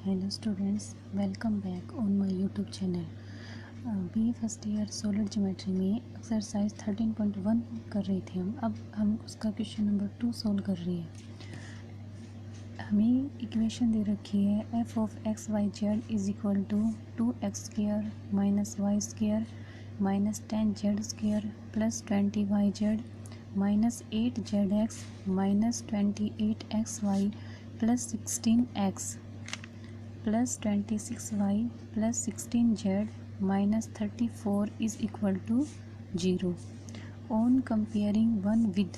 Hello students, welcome back on my YouTube channel. BA first year solid geometry में exercise 13.1 कर रहे थे अब हम उसका क्वेश्चन नंबर 2 सॉल्व कर रहे हैं। हमें इक्वेशन दे रखी है f of x y z is equal to 2x² minus y square minus 10z² plus 20y minus 8zx minus 28xy plus 16x plus 26y plus 16z minus 34 is equal to 0 on comparing one with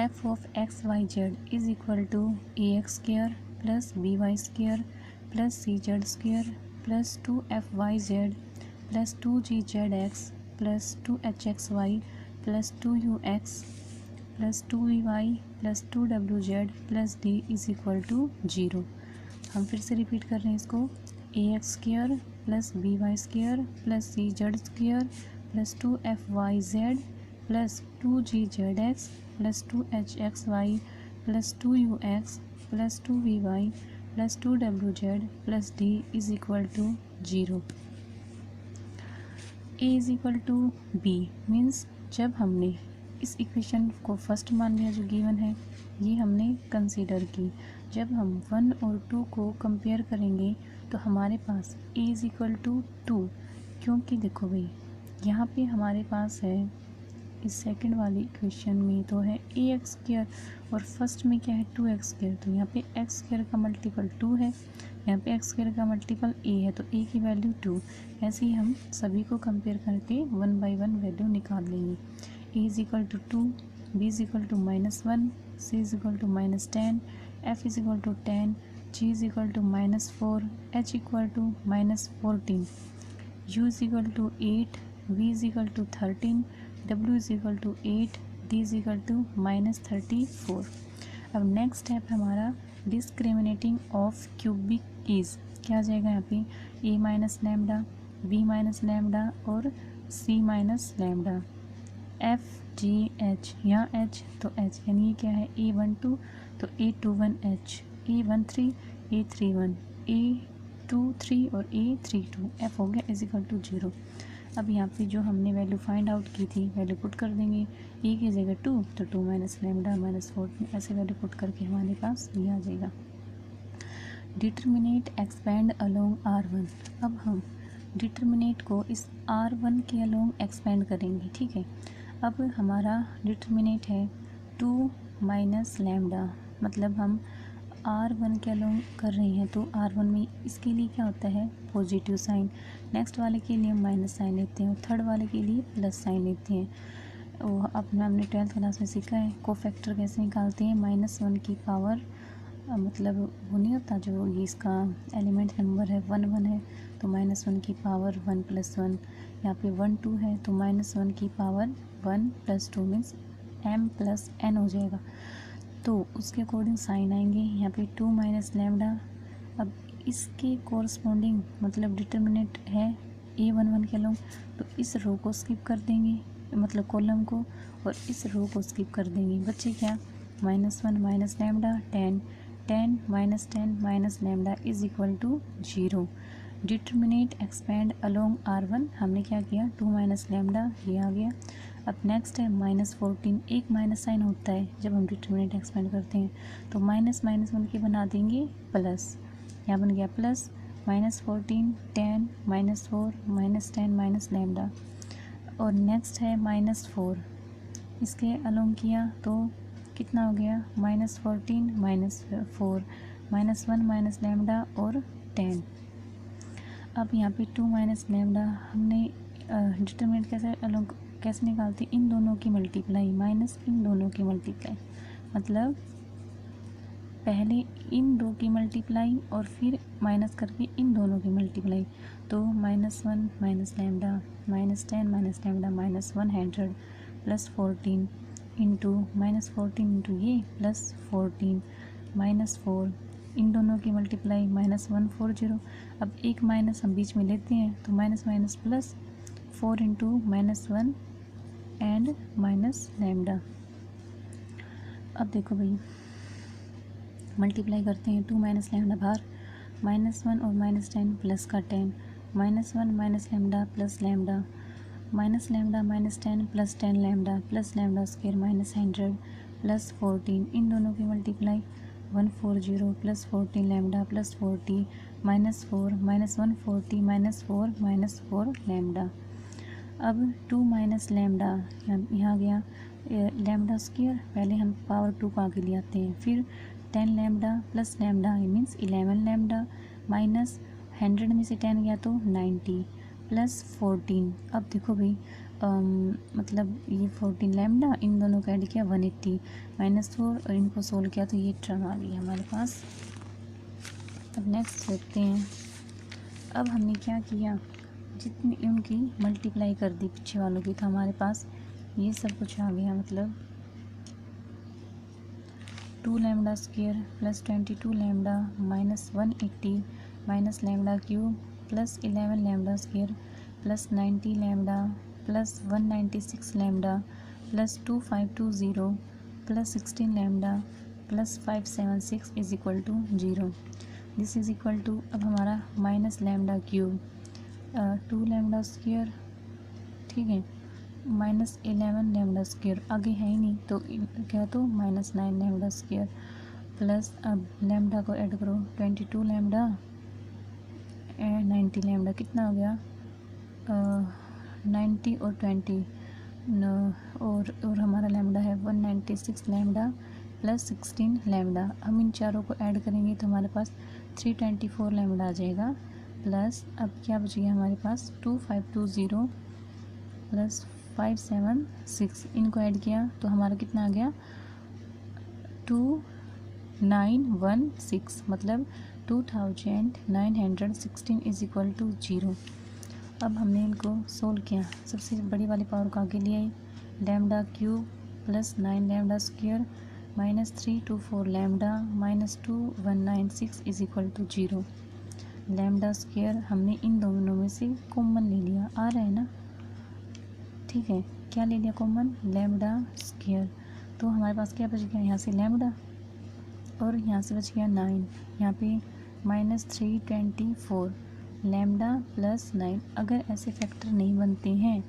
f of x y z is equal to ax² plus by² plus cz² plus 2fyz plus 2gzx plus 2hxy plus 2ux plus 2vy plus 2wz plus d is equal to 0। हम फिर से repeat कर रहे हैं इसको ax² plus by² plus cz² plus 2fyz plus 2gzx plus 2hxy plus 2ux plus 2vy plus 2wz plus d is equal to 0। a is equal to b means जब हमने इस इक्वेशन को फर्स्ट मान लिया जो गिवन है, ये हमने कंसीडर की। जब हम 1 और 2 को कंपेयर करेंगे तो हमारे पास a इज इक्वल टू 2, क्योंकि देखो भाई यहाँ पे हमारे पास है इस सेकंड वाली इक्वेशन में तो है ax² और फर्स्ट में क्या है 2x², तो यहाँ पे x² का मल्टीपल 2 है, यहाँ पे x² का मल्टीपल a है, तो a की वैल्यू 2। ऐसे ही हम सभी को कंपेयर करके 1 बाई 1 वैल्यू निकाल लेंगे। a is equal to 2, b is equal to -1, c is equal to -10, f is equal to 10, g is equal to -4, h equal to -14, u is equal to 8, v is equal to 13, w is equal to 8, d is equal to -34। अब next step हमारा discriminating of cubic is क्या आ जाएगा यहाँ पे a minus lambda, b minus lambda और c minus lambda, f g h, यहाँ h तो h यानी ये क्या है a12 तो a21 h, a13 a31 a23 और a32, f हो गया इज इक्वल टू 0। अब यहाँ पे जो हमने वैल्यू फाइंड आउट की थी वैल्यू पुट कर देंगे, a की जगह 2 तो 2 माइनस लैम्डा माइनस 4 ऐसे वैल्यू पुट करके हमारे पास ये आ जाएगा। डिटर्मिनेट एक्सपेंड अलोंग r1, अब हम डिटर्मिनेट को इस r1 के अलोंग एक्सपेंड करेंगे, ठीक है। अब हमारा डिटर्मिनेट है 2 माइनस लैम्डा, मतलब हम r1 के अलोंग कर रहे हैं तो r1 में इसके लिए क्या होता है पॉजिटिव साइन, नेक्स्ट वाले के लिए माइनस साइन लेते हैं और थर्ड वाले के लिए प्लस साइन लेते हैं। वो अपना हमने 12th क्लास में सीखा है कोफैक्टर कैसे निकालते हैं, -1 की पावर मतलब वो नहीं होता जो ये इसका एलिमेंट नंबर है 1 1 है तो -1 की पावर 1 + 1, यहाँ पे 1 2 है तो -1 की पावर 1 + 2 मीन्स m + n हो जाएगा, तो उसके अकॉर्डिंग साइन आएंगे यहाँ पे 2 माइनस लैम्डा। अब इसके कोरस्पॉन्डिंग मतलब डिटर्मिनेंट है a11 के लोग, तो इस रो को स्किप कर देंगे मतलब कॉलम को, और इस रो को स्किप कर देंगे, बच्चे क्या -1 minus lambda 10 10 minus 10 minus lambda is equal to 0। Determinant expand along r1 हमने क्या किया 2 माइनस लैम्डा ये आ गया। अब नेक्स्ट है -14, एक माइनस साइन होता है जब हम डिटर्मिनेट एक्सपेंड करते हैं, तो माइनस बन के बना देंगे प्लस, यहाँ बन गया प्लस -14 10 -4 -10 माइनस लैम्डा, और नेक्स्ट है -4 इसके अलोंग किया तो कितना हो गया -14 -4 -1 माइनस लैम्डा और 10। अब यहाँ पे 2 माइनस लैम्डा हमने डिटरमिनेंट कैसे निकालते, इन दोनों की मल्टीप्लाई माइनस इन दोनों की मल्टीप्लाई, मतलब पहले इन दो की मल्टीप्लाई और फिर माइनस करके इन दोनों की मल्टीप्लाई, तो -1 minus lambda -10 minus lambda -100 plus 14 into -14 into ये प्लस 14 -4 इन दोनों की मल्टीप्लाई -140। अब एक माइनस हम बीच में लेते हैं तो minus minus plus 4 into -1 and minus lambda. अब देखो भाई मल्टीप्लाई करते हैं, 2 माइनस लैम्डा बाहर, -1 और -10 प्लस का 10, -1 minus lambda plus lambda, minus lambda minus 10 plus 10 lambda plus lambda square -100 plus 14, इन दोनों की multiply 140 plus 14 lambda plus 40 -4 -140 -4 -4 lambda. अब 2 माइनस लैम्डा यहाँ गया लैम्डा स्क्वायर, पहले हम पावर 2 को आगे ले आते हैं, फिर 10 lambda plus lambda means 11 lambda minus 100 में से 10 गया तो 90 प्लस 14। अब देखो भाई मतलब ये 14 लैम्डा, इन दोनों का ऐड किया 180 -4 और इनको सोल्व किया तो ये टर्म आ गई हमारे पास। अब नेक्स्ट देखते हैं। अब हमने क्या किया, जितनी उनकी मल्टीप्लाई कर दी पीछे वालों की, तो हमारे पास ये सब कुछ आ गया, मतलब 2 lambda square plus 22 lambda minus 180 minus lambda cube plus 11 lambda square plus 90 lambda plus 196 lambda plus 2520 plus 16 lambda plus 576 is equal to 0। This is equal to, अब हमारा minus lambda cube 2 lambda square, ठीक है, minus 11 lambda square, आगे है ही नहीं तो क्या, तो -9 लैम्डा स्क्वायर प्लस, अब लैम्डा को ऐड करो 22 लैम्डा 90 लैम्डा, कितना हो गया 90 और 20 और हमारा लैम्डा है 196 लैम्डा प्लस 16 लैम्डा। हम इन चारों को ऐड करेंगे तो हमारे पास 324 लैम्डा आ जाएगा, प्लस अब क्या बच गया हमारे पास 2520 प्लस 576, इनको ऐड किया तो हमारा कितना आ गया 2916, मतलब 2916 इज इक्वल टू 0। अब हमने इनको सोल्व किया, सबसे बड़ी वाली पावर को आगे ले आई, lambda cube plus 9 lambda square minus 324 lambda minus 2196 is equal to 0। Lambda square हमने इन दोनों में से कॉमन ले लिया, आ रहा है ना, ठीक है, क्या ले लिया कॉमन, लैम्डा स्क्वायर, तो हमारे पास क्या बच गया, यहाँ से लैम्डा और यहाँ से बच गया 9, यहाँ पे -324 लैम्डा प्लस 9। अगर ऐसे फैक्टर नहीं बनते हैं,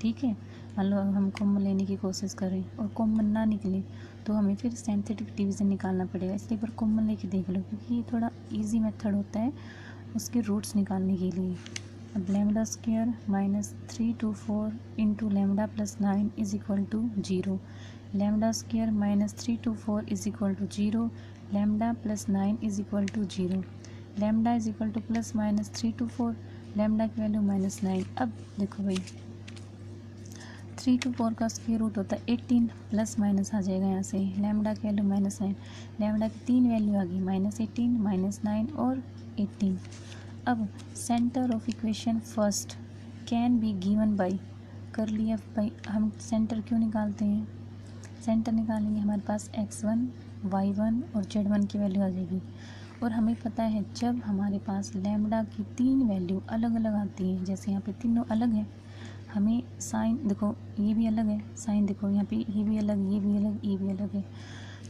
ठीक है, मान लो हम कॉमन लेने की कोशिश करें और कॉमन ना निकले तो हमें फिर सिंथेटिक डिवीज़न निकालना पड़ेगा, इसलिए पर कॉमन लेके देख लो, क्योंकि ये थोड़ा इजी मेथड होता है उसके रूट्स निकालने के लिए। अब lambda square -324 into lambda plus 9 is equal to 0, lambda square -324 is equal to 0, lambda plus 9 is equal to 0, lambda is equal to plus minus 324, lambda की वैल्यू -9। अब देखो भाई 324 का स्क्वायर रूट होता है 18, प्लस माइनस आ जाएगा यहाँ से, लैम्डा की वैल्यू -9, लैम्डा की 3 वैल्यू आ गई -18 -9 और 18। अब centre of equation first can be given by कर लिया बाई, हम सेंटर क्यों निकालते हैं, सेंटर निकालेंगे हमारे पास x1 y1 और z1 की वैल्यू आ जाएगी, और हमें पता है जब हमारे पास लैम्डा की 3 वैल्यू अलग अलग आती हैं, जैसे यहाँ पे तीनों अलग हैं, हमें साइन देखो ये भी अलग है, साइन देखो यहाँ पे ये भी अलग, ये भी अलग, ये भी अलग है,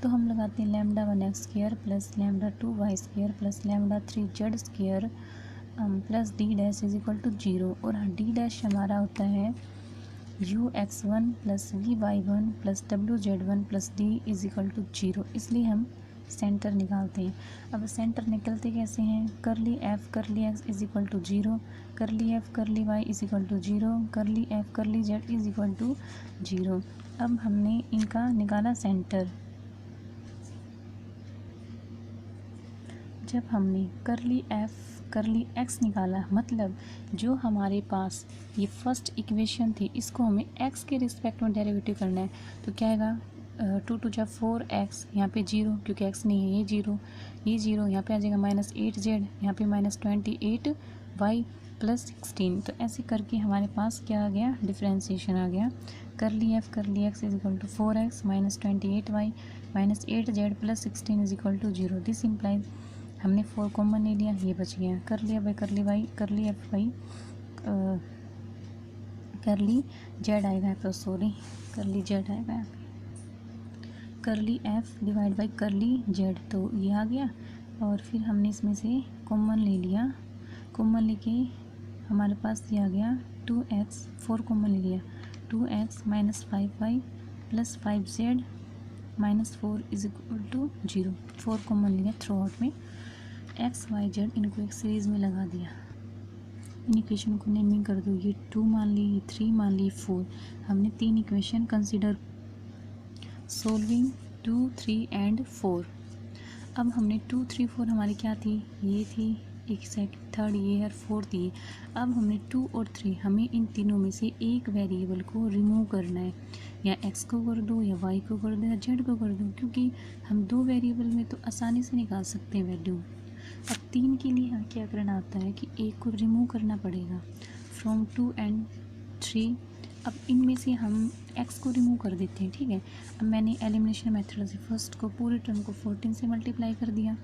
तो हम लगाते हैं lambda 1 x square plus lambda 2 y square plus lambda 3 z square plus D dash is equal to 0, और डी डैश हमारा होता है ux1 plus vy1 plus wz1 plus d is equal to 0, इसलिए हम सेंटर निकालते हैं। अब सेंटर निकलते कैसे हैं, करली f करली x इज इक्वल टू 0, करली f करली y इज इक्वल टू 0, करली f करली z इज इक्वल टू 0। अब हमने इनका निकाला सेंटर, जब हमने करली f करली x निकाला, मतलब जो हमारे पास ये फर्स्ट इक्वेशन थी इसको हमें x के रिस्पेक्ट में डेरिवेटिव करना है, तो क्या आएगा 2 × 4x, यहाँ पे 0 क्योंकि x नहीं है, ये 0 यहाँ पे आ जाएगा -8z, यहाँ पे -28y प्लस 16, तो ऐसे करके हमारे पास क्या आ गया, डिफ्रेंशिएशन आ गया, करली f करली x is equal to 4x -28y -8z plus 16 is equal to 0। This implies, हमने 4 कॉमन ले लिया, ये बच गया, कर लिया बाई करली y करली f बाई करली z आएगा, तो सॉरी करली z आएगा, करली एफ डिवाइड बाई करली जेड, तो ये आ गया। और फिर हमने इसमें से कॉमन ले लिया, कॉमन लेके हमारे पास ये आ गया 2x, 4 कॉमन ले लिया, 2x minus 5y plus 5z minus 4 is equal to 0। 4 common लिया थ्रू आउट में, x y z इनको एक सीरीज़ में लगा दिया। इन इक्वेशन को नेमिंग कर दो, ये 2 मान ली, ये 3 मान ली, 4। हमने 3 इक्वेशन कंसिडर, सोल्विंग 2, 3 एंड 4। अब हमने 2, 3, 4 हमारी क्या थी, ये थी, एक सेकंड थर्ड ये और फोर्थ ये। अब हमने 2 और 3, हमें इन तीनों में से एक वेरिएबल को रिमूव करना है, या x को कर दो, या y को कर दो, या z को कर दो, क्योंकि हम 2 वेरिएबल में तो आसानी से निकाल सकते हैं वैल्यू। अब 3 के लिए हमें क्या करना होता है कि एक को रिमूव करना पड़ेगा फ्रॉम 2 एंड 3। अब इनमें से हम x को रिमूव कर देते हैं, ठीक है। अब मैंने एलिमिनेशन मेथड से फर्स्ट को पूरे टर्म को 14 से मल्टीप्लाई कर दिया,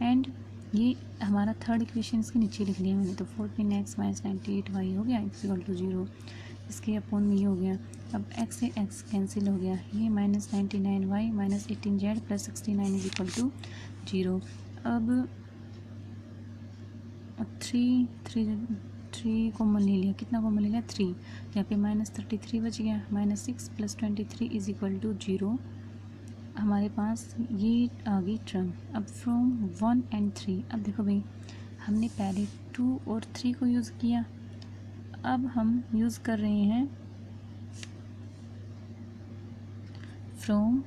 एंड ये हमारा थर्ड इक्वेशन इसके नीचे लिख लिया मैंने, तो 14x माइनस 98y हो गया x इक्वल टू 0, इसके अपॉन में ये हो गया। अब x से x कैंसिल हो गया, ये minus 99y minus 18z plus 69 is equal to 0। अब 3 कॉमन ले लिया, कितना कॉमन ले लिया 3, यहाँ पे माइनस 33 बच गया, minus 6 plus 23 is equal to 0। हमारे पास ये आ गई टर्म। अब फ्रॉम 1 एंड 3, अब देखो भाई हमने पहले 2 और 3 को यूज़ किया, अब हम यूज़ कर रहे हैं फ्रॉम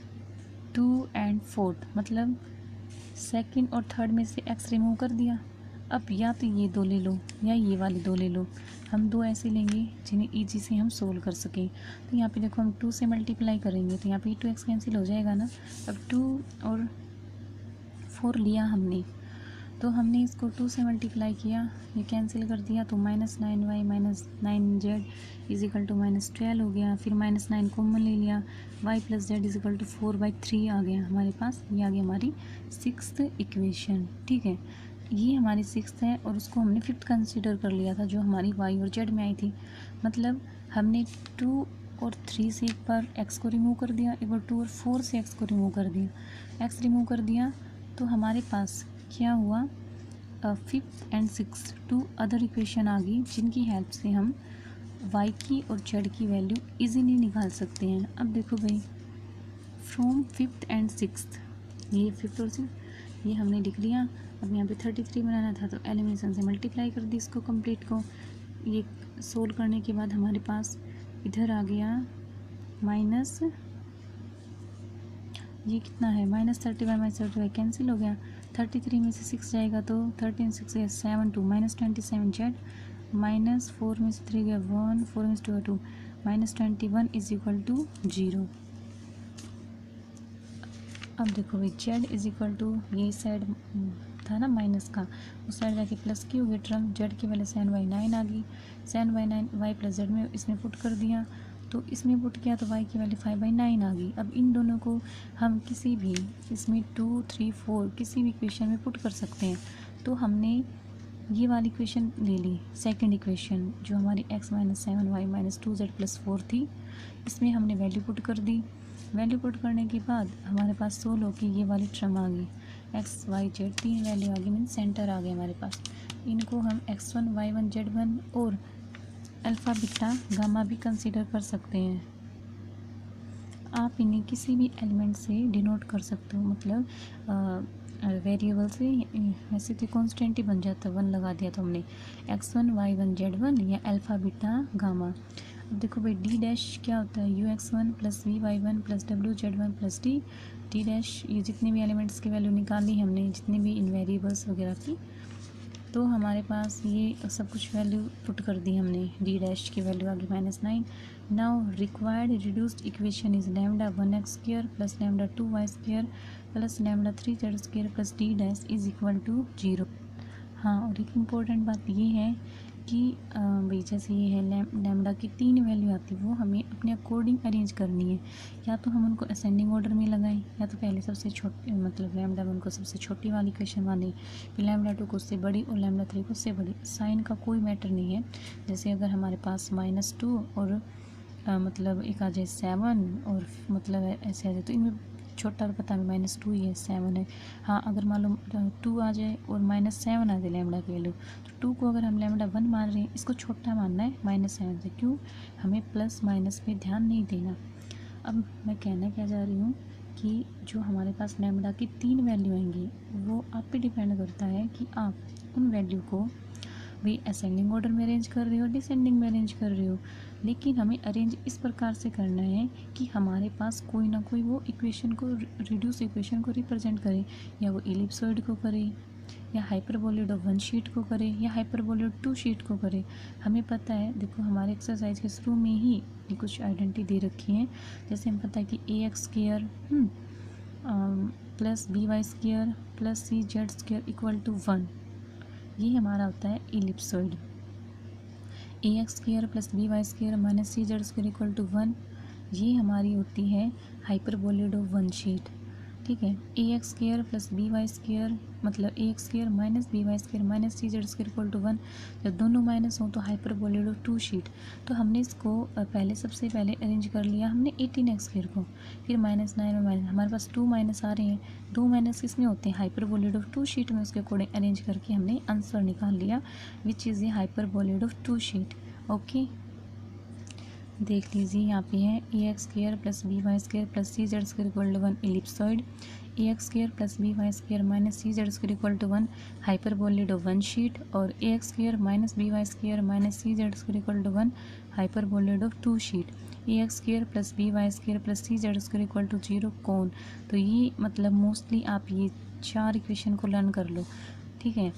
2 एंड 4, मतलब सेकंड और थर्ड में से x रिमूव कर दिया। अब या तो ये 2 ले लो या ये वाले 2 ले लो, हम 2 ऐसे लेंगे जिन्हें ईजी से हम सोल्व कर सकें। तो यहाँ पे देखो हम 2 से मल्टीप्लाई करेंगे तो यहाँ पे 2x कैंसिल हो जाएगा ना। अब 2 और 4 लिया हमने, तो हमने इसको 2 से मल्टीप्लाई किया, ये कैंसिल कर दिया, तो minus 9y minus 9z is equal to minus 12 हो गया। फिर माइनस 9 कॉमन ले लिया, y plus z is equal to 4/3 आ गया हमारे पास। ये आ गई हमारी 6th इक्वेशन, ठीक है। ये हमारी 6th है और उसको हमने 5th कंसिडर कर लिया था जो हमारी y और z में आई थी। मतलब हमने 2 और 3 से एक बार x को रिमूव कर दिया, एक बार 2 और 4 से x को रिमूव कर दिया, x रिमूव कर दिया, तो हमारे पास क्या हुआ 5th and 6th 2 other equation आ गई जिनकी हेल्प से हम y की और z की वैल्यू इजीली निकाल सकते हैं। अब देखो भाई फ्रॉम 5th एंड 6th, ये 5th और 6th ये हमने लिख लिया। अब यहाँ पे 33 बनाना था तो एलिमिनेशन से मल्टीप्लाई कर दी इसको कंप्लीट को। ये सोल्व करने के बाद हमारे पास इधर आ गया माइनस, ये कितना है माइनस 31 माइनस 35 कैंसिल हो गया, 33 में से 6 जाएगा तो 13 6 है 7 2 माइनस 27 जेड, माइनस 4 में से 3 गया 1, 4 में से 2 2 माइनस 21 इज इक्वल टू 0। अब देखो भाई जेड इज इक्वल टू, ये साइड था ना माइनस का, उस साइड जाके प्लस की हो गई टर्म, जेड की वैल्यू 7/9 आ गई, 7/9 वाई प्लस जेड में इसमें पुट कर दिया, तो इसमें पुट किया तो y की वैल्यू 5/9 आ गई। अब इन दोनों को हम किसी भी इसमें 2 3 4 किसी भी इक्वेशन में पुट कर सकते हैं। तो हमने ये वाली इक्वेशन ले ली, सेकंड इक्वेशन जो हमारी x minus 7y minus 2z plus 4 थी, इसमें हमने वैल्यू पुट कर दी। वैल्यू पुट करने के बाद हमारे पास सोल्व होकर ये वाली टर्म आ गई, x y z 3 वैल्यू आ गई, मीन सेंटर आ गया हमारे पास। इनको हम x1 y1 z1 और अल्फ़ा बीटा गामा भी कंसीडर कर सकते हैं। आप इन्हें किसी भी एलिमेंट से डिनोट कर सकते हो, मतलब वेरिएबल से, वैसे तो कांस्टेंट ही बन जाता है, 1 लगा दिया तो हमने x1 y1 z1 या अल्फ़ा बीटा गामा। अब देखो भाई डी डैश क्या होता है, ux1 plus vy1 plus wz1 plus D dash, ये जितने भी एलिमेंट्स की वैल्यू निकाली हमने, जितने भी इन वेरिएबल्स वगैरह की, तो हमारे पास ये सब कुछ वैल्यू पुट कर दी हमने। डी डैश की वैल्यू आ गई -9। Now required reduced equation is lambda 1x square plus lambda 2y square plus lambda 3z square plus D dash is equal to 0। हाँ, और एक इम्पोर्टेंट बात ये है कि भाई जैसे ये है लैम्डा की 3 वैल्यू आती है, वो हमें अपने अकॉर्डिंग अरेंज करनी है। या तो हम उनको असेंडिंग ऑर्डर में लगाएं, या तो पहले सबसे छोटी, मतलब लैम्डा 1 को सबसे छोटी वाली इक्वेशन माने, फिर लैम्डा 2 को उससे बड़ी और लैम्डा 3 को उससे बड़ी। साइन का कोई मैटर नहीं है। जैसे अगर हमारे पास -2 और मतलब एक आ जाए 7 और मतलब ऐसे आ जाए, तो इनमें छोटा तो पता है -2 ही है, 7 है। हाँ, अगर मान लो 2 आ जाए और -7 आ जाए लैम्डा की वैल्यू, तो 2 को अगर हम लैम्डा 1 मान रहे हैं, इसको छोटा मानना है -7 से। क्यों? हमें प्लस माइनस पे ध्यान नहीं देना। अब मैं कहना क्या जा रही हूँ कि जो हमारे पास लैम्डा की 3 वैल्यू आएंगी, वो आप पे डिपेंड करता है कि आप उन वैल्यू को भी असेंडिंग ऑर्डर में अरेंज कर रहे हो, डिसेंडिंग में अरेंज कर रहे हो। लेकिन हमें अरेंज इस प्रकार से करना है कि हमारे पास कोई ना कोई वो इक्वेशन को, रिड्यूस इक्वेशन को रिप्रेजेंट करे, या वो इलिप्सॉइड को करे, या हाइपरबोलिड ऑफ 1 शीट को करे, या हाइपरबोलिड 2 शीट को करे। हमें पता है, देखो हमारे एक्सरसाइज के शुरू में ही कुछ आइडेंटिटी दे रखी है। जैसे हमें पता है कि AX² plus BY² plus CZ² equal to 1, ये हमारा होता है ellipsoid. AX² plus BY² minus CZ² equal to 1, ये हमारी होती है हाइपरबोलिड ऑफ 1 शीट। ठीक है, AX² प्लस BY² मतलब AX² minus BY² minus CZ² equal to 1। जब दोनों माइनस हो तो हाइपरबोलिड ऑफ 2 शीट। तो हमने इसको सबसे पहले अरेंज कर लिया हमने 18x² को, फिर -9 में माइनस, हमारे पास 2 माइनस आ रहे हैं, 2 माइनस किस में होते हैं? हाइपरबोलिड ऑफ 2 शीट में। उसके अकॉर्डिंग अरेंज करके हमने आंसर निकाल लिया, which is a hyperboloid of 2 sheet. Okay, देख लीजिए यहाँ पे है AX² plus BY² plus CZ² equal to 1 ellipsoid, AX² plus BY² minus CZ² equal to 1 hyperboloid of 1 sheet, और AX² minus BY² minus CZ² equal to 1 hyperboloid of 2 sheet. AX² plus BY² plus CZ² equal to 0 cone. तो ये मतलब mostly आप ये 4 equation को learn कर लो, ठीक है।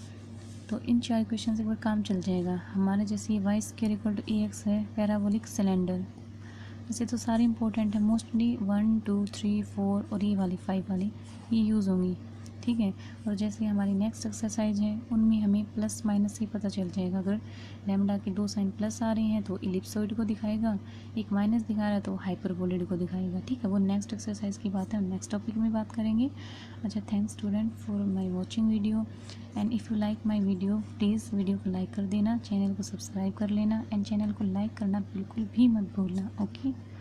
तो इन 4 इक्वेशन से एक बार काम चल जाएगा हमारे। जैसे y² इक्वल टू AX है, पैराबोलिक सिलेंडर। वैसे तो सारे इंपॉर्टेंट है, मोस्टली 1 2 3 4 और ये वाली 5 वाली ये यूज़ होंगी, ठीक है। और जैसे हमारी नेक्स्ट एक्सरसाइज है, उनमें हमें प्लस माइनस ही पता चल जाएगा। अगर लैम्डा के 2 साइन प्लस आ रहे हैं तो इलिप्सॉइड को दिखाएगा, एक माइनस दिखा रहा है तो हाइपरबोलिड को दिखाएगा, ठीक है। वो नेक्स्ट एक्सरसाइज की बात है, हम नेक्स्ट टॉपिक में बात करेंगे। अच्छा, thanks student for my watching video, and if you like my video please video को लाइक कर देना, चैनल को सब्सक्राइब कर लेना, एंड चैनल को लाइक करना बिल्कुल भी मत भूलना। ओके।